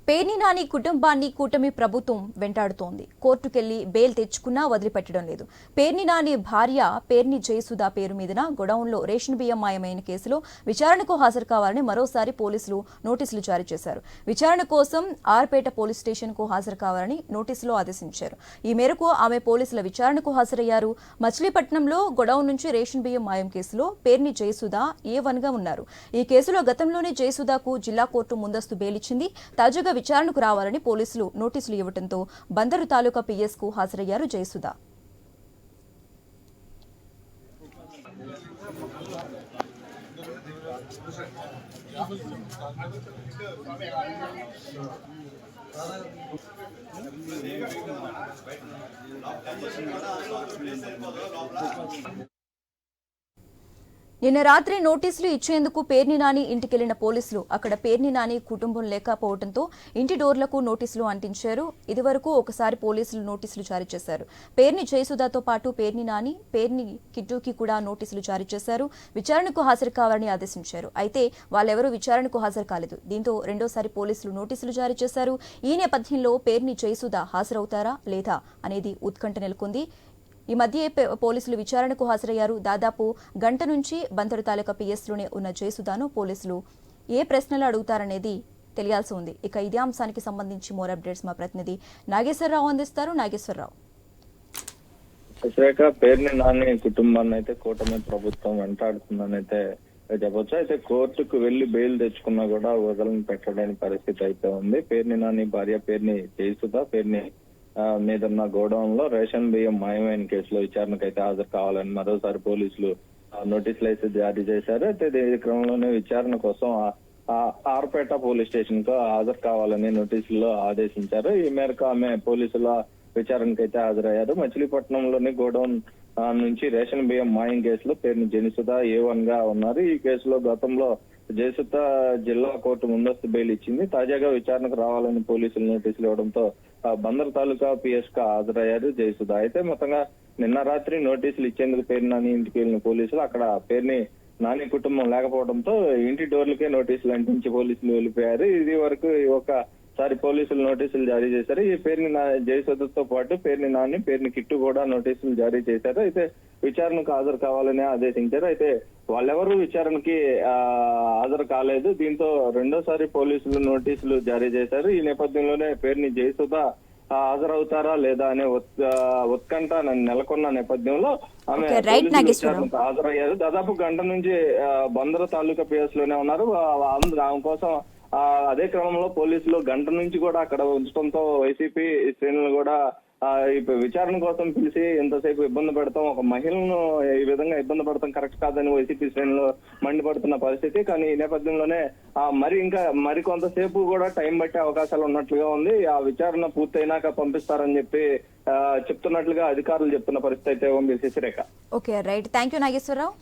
పేర్ని నాని కుటుంబాన్ని కూటమి ప్రభుత్వం వెంటాడుతోంది. కోర్టుకెళ్లి బెయిల్ తెచ్చుకున్నా వదిలిపెట్టడం లేదు. పేర్ని నాని భార్య పేర్ని జయసుధ పేరు మీదన గొడౌన్లో రేషన్ బియ్యం మాయమైన కేసులో విచారణకు హాజరు కావాలని మరోసారి పోలీసులు నోటీసులు జారీ చేశారు. విచారణ కోసం ఆర్పేట పోలీస్ స్టేషన్ కు హాజరు కావాలని నోటీసులో ఆదేశించారు. ఈ మేరకు ఆమె పోలీసుల విచారణకు హాజరయ్యారు. మచిలీపట్నంలో గొడౌన్ నుంచి రేషన్ బియ్యం మాయం కేసులో పేర్ని జయసుధ A1 గా ఉన్నారు. ఈ కేసులో గతంలోనే జయసుధకు జిల్లా కోర్టు ముందస్తు బెయిల్ ఇచ్చింది. తాజాగా విచారణకు రావాలని పోలీసులు నోటీసులు ఇవ్వడంతో బందరు తాలూకా PS కు హాజరయ్యారు జయసుధ. నిన్న రాత్రి నోటీసులు ఇచ్చేందుకు పేర్ని నాని ఇంటికెళ్లిన పోలీసులు అక్కడ పేర్ని నాని కుటుంబం లేకపోవడంతో ఇంటి డోర్లకు నోటీసులు అంటించారు. ఇదివరకు ఒకసారి పోలీసులు నోటీసులు జారీ చేశారు. పేర్ని జయసుధతో పాటు పేర్ని నాని, పేర్ని కిట్టుకి కూడా నోటీసులు జారీ చేశారు. విచారణకు హాజరు కావాలని ఆదేశించారు. అయితే వాళ్ళెవరూ విచారణకు హాజరు కాలేదు. దీంతో రెండోసారి పోలీసులు నోటీసులు జారీ చేశారు. ఈ నేపథ్యంలో పేర్ని జయసుధ హాజరవుతారా లేదా అనేది ఉత్కంఠ నెలకొంది. ఈ మధ్య పోలీసులు విచారణకు హాజరయ్యారు. దాదాపు గంట నుంచి బందరు తాలూకా PS లోనే ఉన్న జయసుధను పోలీసులు ఏ ప్రశ్నలు అడుగుతారనేది తెలియాల్సి ఉంది. ఇక ఇదే అంశానికి సంబంధించి మోర్ అప్డేట్స్ మా ప్రతినిధి నాగేశ్వరరావు అందిస్తారు. నాగేశ్వరరావు, పేర్ని నాని కుటుంబాన్ని అయితే కూటమి ప్రభుత్వం వెంటాడుతుందని అయితే చెప్పొచ్చు. అయితే కోర్టుకు వెళ్లి బెయిల్ తెచ్చుకున్నా కూడా వదలని పెట్టలేని పరిస్థితి అయితే ఉంది. పేర్ని నాని భార్య పేర్ని జయసుధ పేర్ని మీదున్న గోడౌన్ లో రేషన్ బియ్యం మాయమైన కేసులో విచారణకు అయితే హాజరు కావాలని మరోసారి పోలీసులు నోటీసులు అయితే జారీ చేశారు. అయితే ఈ క్రమంలోనే విచారణ కోసం ఆర్పేట పోలీస్ స్టేషన్ కు హాజరు కావాలని నోటీసుల్లో ఆదేశించారు. ఈ మేరకు ఆమె పోలీసుల విచారణకు అయితే హాజరయ్యారు. మచిలీపట్నంలోని గోడౌన్ నుంచి రేషన్ బియ్యం మాయం కేసులో పేరుని జయసుధ A1 గా ఉన్నారు. ఈ కేసులో గతంలో జయసుధ జిల్లా కోర్టు ముందస్తు బెయిల్ ఇచ్చింది. తాజాగా విచారణకు రావాలని పోలీసులు నోటీసులు ఇవ్వడంతో బందర్ తాలూకా PS కు హాజరయ్యారు జయసుధ. అయితే మొత్తంగా నిన్న రాత్రి నోటీసులు ఇచ్చేందుకు పేర్ని నాని ఇంటికి వెళ్లిన పోలీసులు అక్కడ పేర్ని నాని కుటుంబం లేకపోవడంతో ఇంటి డోర్లకే నోటీసులు అంటించి పోలీసులు వెళ్లిపోయారు. ఇది వరకు ఒకసారి పోలీసులు నోటీసులు జారీ చేశారు. ఈ పేర్ని జయసుధతో పాటు పేర్ని నాని, పేర్ని కిట్టు కూడా నోటీసులు జారీ చేశారు. అయితే విచారణకు హాజరు కావాలని ఆదేశించారు. అయితే వాళ్ళెవరూ విచారణకి హాజరు కాలేదు. దీంతో రెండోసారి పోలీసులు నోటీసులు జారీ చేశారు. ఈ నేపథ్యంలోనే పేర్ని జయసుధ హాజరవుతారా లేదా అనే ఉత్కంఠ నెలకొన్న నేపథ్యంలో ఆమె విచారణకు హాజరయ్యారు. దాదాపు గంట నుంచి బందరు తాలూకా PS లోనే ఉన్నారు. ఆమె కోసం అదే క్రమంలో పోలీసులు గంట నుంచి కూడా అక్కడ ఉంచడంతో వైసీపీ శ్రేణులు కూడా విచారణ కోసం పిలిచి ఎంతసేపు ఇబ్బంది పెడతాం, ఒక మహిళను ఈ విధంగా ఇబ్బంది పడతాం కరెక్ట్ కాదని వైసీపీ శ్రేణులు మండిపడుతున్న పరిస్థితి. కానీ ఈ నేపథ్యంలోనే మరి కొంతసేపు కూడా టైం పట్టే అవకాశాలు ఉన్నట్లుగా ఉంది. ఆ విచారణ పూర్తయినాక పంపిస్తారని చెప్తున్నట్లుగా అధికారులు చెప్తున్న పరిస్థితి అయితే ఉంది. Shashirekha. Okay, right. Thank you Nageswararao.